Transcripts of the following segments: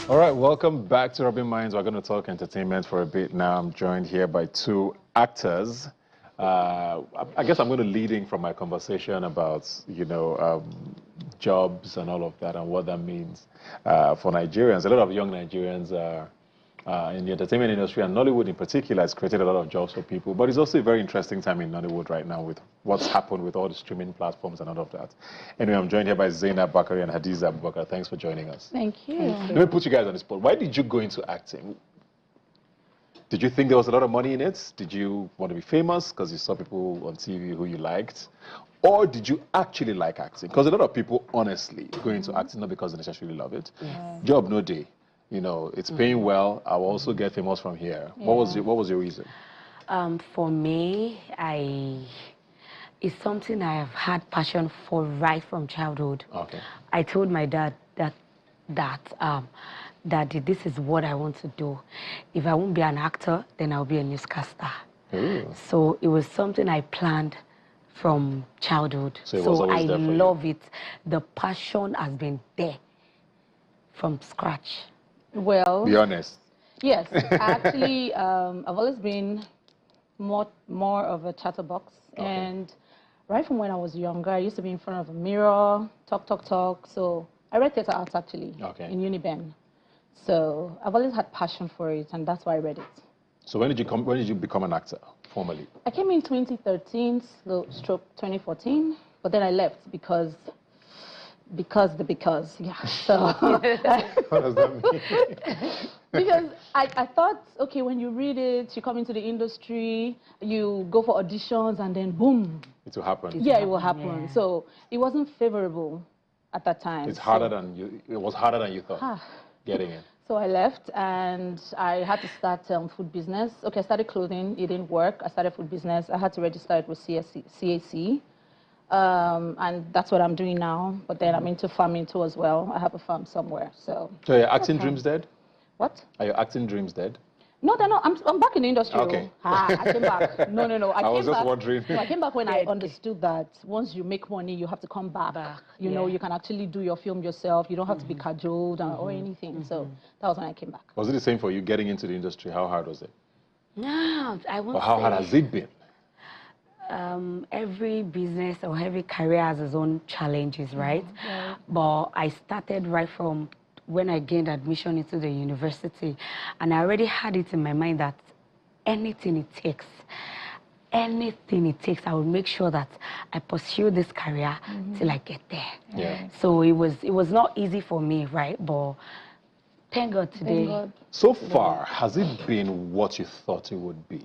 All right, welcome back to Rubbin Minds. We're going to talk entertainment for a bit now. I'm joined here by two actors. I guess I'm going to lead in from my conversation about, jobs and all of that and what that means for Nigerians. A lot of young Nigerians in the entertainment industry, and Nollywood in particular has created a lot of jobs for people. But it's also a very interesting time in Nollywood right now with what's happened with all the streaming platforms and all of that. Anyway, I'm joined here by Zainab, Bakare, and Hadiza Abubakar. Thanks for joining us. Thank you. Let me put you guys on the spot. Why did you go into acting? Did you think there was a lot of money in it? Did you want to be famous because you saw people on TV who you liked? Or did you actually like acting? Because a lot of people, honestly, go into acting not because they necessarily love it. Yeah. Job no day. You know, it's paying well. I'll also get famous from here. Yeah. What was your reason? For me, it's something I have had passion for right from childhood. Okay. I told my dad Daddy, this is what I want to do. If I won't be an actor, then I'll be a newscaster. Ooh. So it was something I planned from childhood. So I there for love it. The passion has been there from scratch. Well, Be honest. yes, actually, I've always been more of a chatterbox. Okay. And right from when I was younger, I used to be in front of a mirror, talk. So I read theater arts actually in Uniben. So I've always had passion for it, and that's why I read it. So when did you become an actor formally? I came in 2013, stroke 2014, but then I left because, yeah. So What does that mean? because I thought, okay, when you read it, you come into the industry, you go for auditions, and then boom. It will happen. Yeah, it will happen. Yeah. So it wasn't favorable at that time. It was harder than you thought Ah. getting in. So I left, and I had to start food business. Okay, I started clothing. It didn't work. I started food business. I had to register it with CAC. And that's what I'm doing now. But then I'm into farming too as well. I have a farm somewhere. So So your acting dreams dead? what? Are your acting dreams dead? No, they're not. I'm back in the industry. Okay. I came back. No. I was just wondering. No, I came back when I understood that once you make money, you have to come back. You know, you can actually do your film yourself. You don't have to be cajoled or anything. So that was when I came back. Was it the same for you getting into the industry? How hard was it? No, I won't Or how hard say. has it been? Every business or every career has its own challenges, right? But I started right from when I gained admission into the university, and I already had it in my mind that anything it takes, I will make sure that I pursue this career till I get there. Yeah. So it was not easy for me, right? But thank God today. Thank God. So far, has it been what you thought it would be?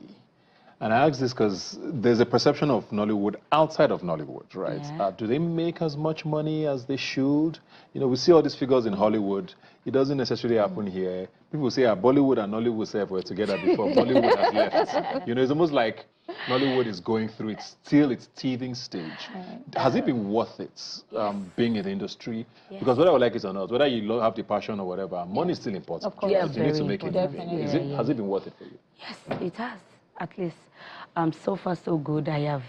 And I ask this because there's a perception of Nollywood outside of Nollywood, right? Yeah. Do they make as much money as they should? You know, we see all these figures in Hollywood. It doesn't necessarily happen here. People say Bollywood and Nollywood were together before Bollywood has left. You know, it's almost like Nollywood is going through its teething stage. Has it been worth it being in the industry? Yes. Because whether I like it or not, whether you have the passion or whatever, money is still important. Of course. Yeah, You need to very make it. important. Has it been worth it for you? Yes, it has. At least so far so good. I have,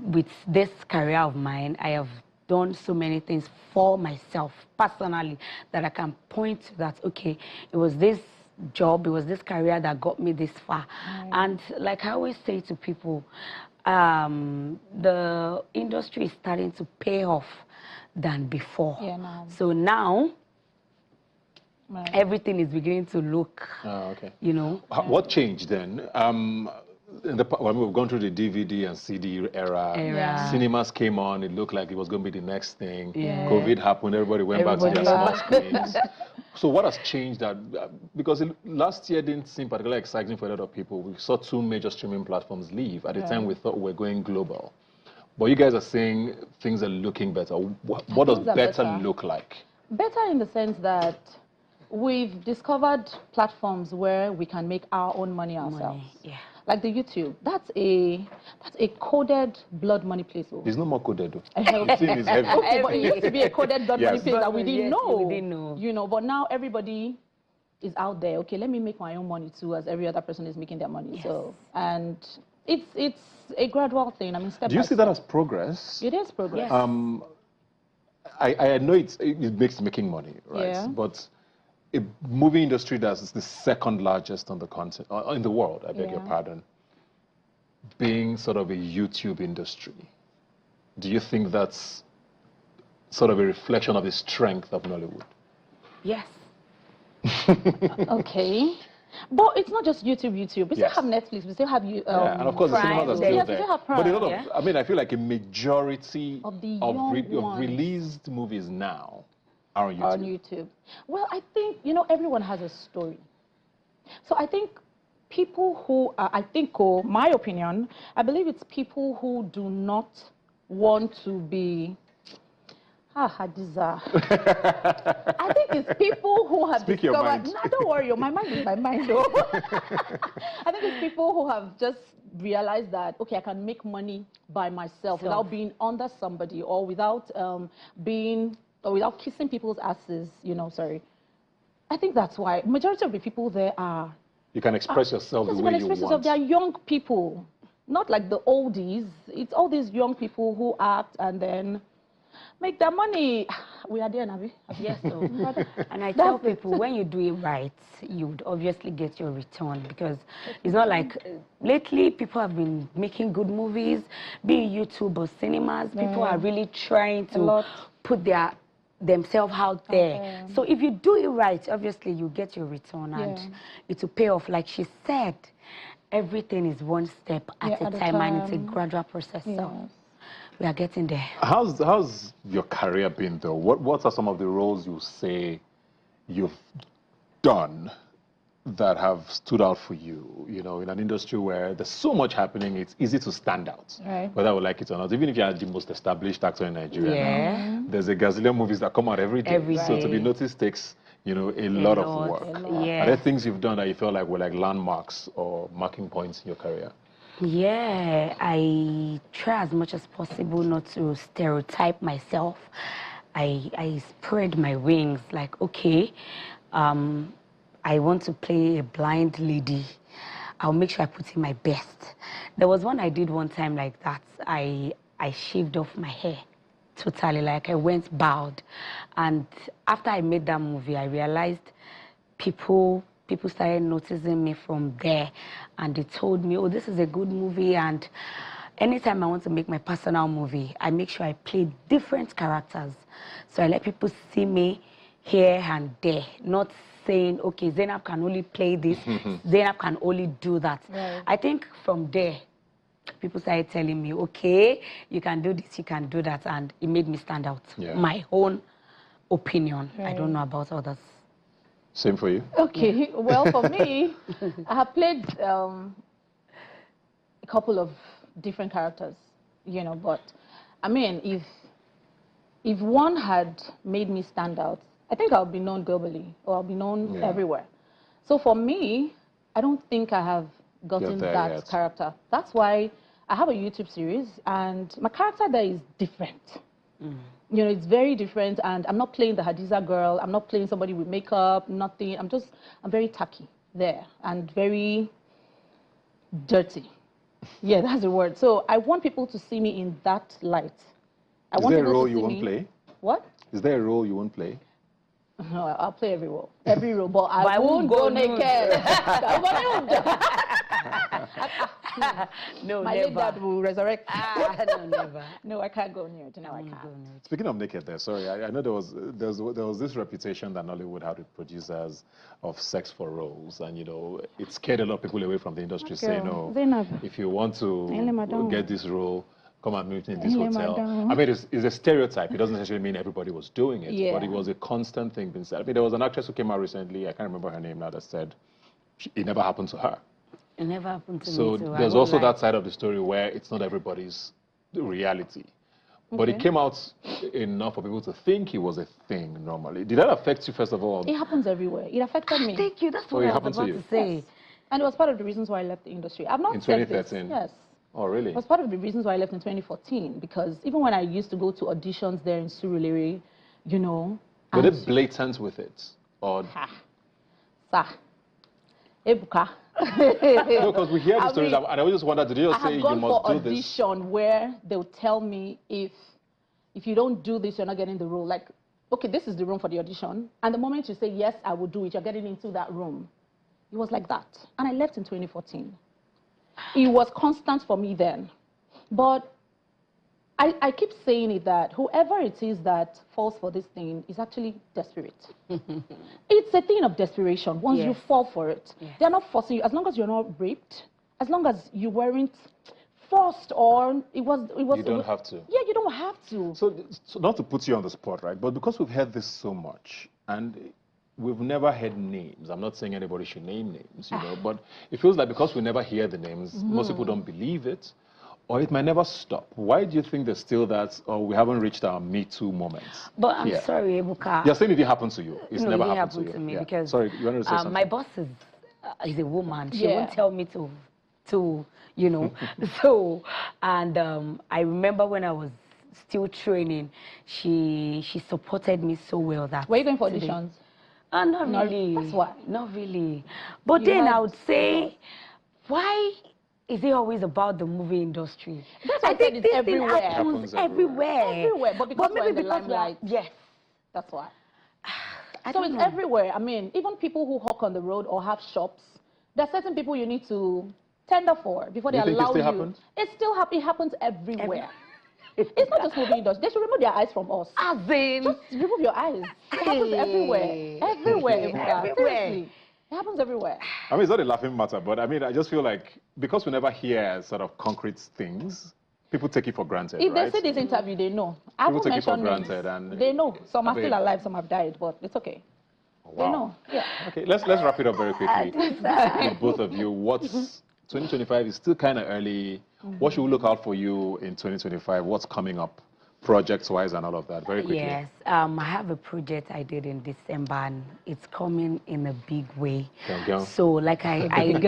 with this career of mine, I have done so many things for myself personally that I can point to that, okay, it was this job, it was this career that got me this far. And like I always say to people, the industry is starting to pay off than before. Yeah, now. So now, everything is beginning to look, Okay. you know. What changed then? When we've gone through the DVD and CD era, Yeah. cinemas came on, it looked like it was going to be the next thing. Yeah. COVID happened, everybody went back to their small Everybody screens. So what has changed that? Because last year didn't seem particularly exciting for a lot of people. We saw two major streaming platforms leave. At the time, we thought we were going global. But you guys are saying things are looking better. What does better look like? Better in the sense that we've discovered platforms where we can make our own money ourselves. Yeah. Like the YouTube, that's a coded blood money place. It's no more coded though. The thing is heavy. Okay, but it used to be a coded blood money Yes. place that we didn't know. We didn't know. You know, but now everybody is out there. Okay, let me make my own money too, as every other person is making their money. Yes. So, and it's a gradual thing. I mean, step Do you by see that step. as progress? It is progress. Yes. I know it makes making money, right? Yeah. But a movie industry that's the second largest on the continent, in the world, I beg your pardon, being sort of a YouTube industry, do you think that's sort of a reflection of the strength of Nollywood? Yes. Okay. But it's not just YouTube. We still have Netflix. We still have and of course Prime. the cinemas are still We there. still have Prime. But a lot of, I mean, I feel like a majority of the of released movies now are on YouTube. On YouTube. Well, I think, everyone has a story. So I think people who, my opinion, I believe it's people who do not want to be, Hadiza. I think it's people who have Speak your discovered, mind. no, don't worry, my mind is my mind, though. I think it's people who have just realized that, okay, I can make money by myself without being under somebody or without without kissing people's asses, sorry. I think that's why majority of the people there are. You can express yourself the way you want. They are young people, not like the oldies. It's all these young people who act and then make their money. We are there, Navi. Yes, so. And I tell people, when you do it right, you would obviously get your return, because it's not like lately people have been making good movies, be it YouTube or cinemas. People are really trying to put themselves out there. So if you do it right, obviously you get your return and it will pay off. Like she said, everything is one step at a time, and it's a gradual process. So we are getting there. How's your career been, though? What are some of the roles you say you've done that have stood out for you? In an industry where there's so much happening, it's easy to stand out, whether we like it or not. Even if you are the most established actor in Nigeria now, there's a gazillion movies that come out every day. So to be noticed takes, a lot of work. Are there things you've done that you feel like were like landmarks or marking points in your career? Yeah, I try as much as possible not to stereotype myself. I spread my wings, like, okay, I want to play a blind lady. I'll make sure I put in my best. There was one I did one time like that. I shaved off my hair totally, like I went bald. And after I made that movie, I realized people started noticing me from there, and they told me, oh, this is a good movie. And anytime I want to make my personal movie, I make sure I play different characters. So I let people see me here and there, not saying, okay, Zainab can only play this, Zainab can only do that. I think from there, people started telling me, okay, you can do this, you can do that, and it made me stand out. My own opinion. I don't know about others. Same for you? Okay, well, for me, I have played a couple of different characters, but I mean, if one had made me stand out, I think I'll be known globally, or I'll be known everywhere. So for me, I don't think I have gotten that character. That's why I have a YouTube series, and my character there is different. It's very different, and I'm not playing the Hadiza girl. I'm not playing somebody with makeup, nothing. I'm very tacky there, and very dirty. Yeah, that's the word. So I want people to see me in that light. Is there a role you won't play? What? Is there a role you won't play? No, I'll play every role, but I won't go naked. No, my late dad will resurrect. No, never. No, I can't go near it. No, I can't. Speaking of naked there, sorry, I know there was this reputation that Nollywood had with producers of sex for roles, and it scared a lot of people away from the industry, saying, no, Zainab, if you want to get this role, come and meet me in this hotel. I mean, it's a stereotype. It doesn't necessarily mean everybody was doing it, but it was a constant thing being said. I mean, there was an actress who came out recently, I can't remember her name now, that said it never happened to her. It never happened to me So there's also that side of the story where it's not everybody's reality. But it came out enough for people to think it was a thing normally. Did that affect you, first of all? It happens everywhere. It affected me. Thank you. That's what I was about to say. Yes. And it was part of the reasons why I left the industry. I've not in said 2013? This. Yes. Oh, really? It was part of the reasons why I left in 2014, because even when I used to go to auditions there in Surulere, Were they blatant with it? Or... Ebuka. No, because we hear the stories, and I just wonder, did you just say you must do this? I have gone for audition where they'll tell me, if you don't do this, you're not getting the role. Like, okay, this is the room for the audition. And the moment you say, yes, I will do it, you're getting into that room. It was like that. And I left in 2014. It was constant for me then. But I keep saying it that whoever it is that falls for this thing is actually desperate. It's a thing of desperation. Once you fall for it, they're not forcing you. As long as you're not raped, as long as you weren't forced or it was. You don't have to. Yeah, you don't have to. So not to put you on the spot, right? But because we've heard this so much and we've never heard names. I'm not saying anybody should name names, you know, but it feels like because we never hear the names, most people don't believe it. Or it might never stop. Why do you think there's still that, or we haven't reached our Me Too moments? But I'm sorry, Abubakar. You're saying it didn't happen to you. It's no, never it didn't happened happen to you. me because Sorry, you wanted to say something? my boss is a woman. She won't tell me to you know. So, and I remember when I was still training, she supported me so well that. Were you going for auditions? Not really. That's why. Not really. But then I would say, why is it always about the movie industry? That's why I think it's this thing everywhere. happens everywhere. Everywhere, but because we're in the because limelight. Yes. That's why. So it's everywhere. I mean, even people who hawk on the road or have shops, there are certain people you need to tender for before they allow you. Happens? It still happens. It happens everywhere. It's not just movie industry. They should remove their eyes from us. As in, just remove your eyes. It happens everywhere. Everywhere. Seriously. It happens everywhere. I mean, it's not a laughing matter, but I mean, I just feel like because we never hear sort of concrete things, people take it for granted, If right? they say this interview, they know. I People won't take it for mention granted, names. and they know. Some are I mean, still alive, some have died, but it's okay. Wow. They know. Yeah. Okay, let's wrap it up very quickly. With both of you, what's 2025 is still kind of early. What should we look out for you in 2025? What's coming up, projects-wise and all of that? Very quickly. yes, I have a project I did in December, and it's coming in a big way. Go. So, like I've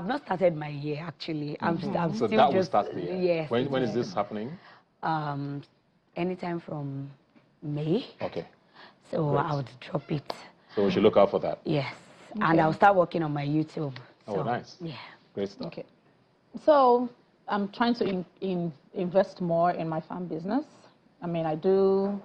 not started my year actually. I'm So still that will just, start the year. Yes. When is this happening? Anytime from May. Okay. So Great. I would drop it. So we should look out for that. Yes. And I'll start working on my YouTube. Oh, So, nice. Yeah. Great stuff. Okay. So I'm trying to invest more in my farm business. I mean, I do,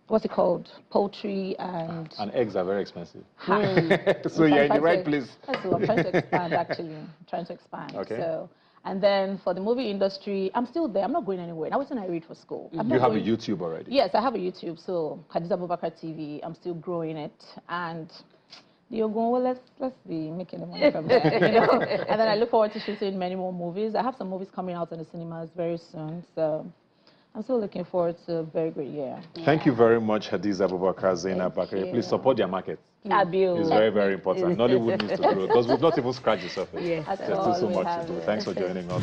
what's it called? Poultry and eggs are very expensive. So you're in the right place. So I'm trying to expand, actually. I'm trying to expand. Okay. So, and then for the movie industry, I'm still there. I'm not going anywhere. Now, when I read for school. You have a YouTube already? Yes, I have a YouTube. So Hadiza Abubakar TV, I'm still growing it. And you're going, well, let's be making the money from there, you know? And then I look forward to shooting many more movies. I have some movies coming out in the cinemas very soon. So I'm still looking forward to a very great year. Thank you very much, Hadiza Abubakar, Zainab, Bakare. Please support their market. It's very, very important. Nollywood needs to grow because we've not even scratched the surface. Yes. There's still so much to do. Thanks for joining us.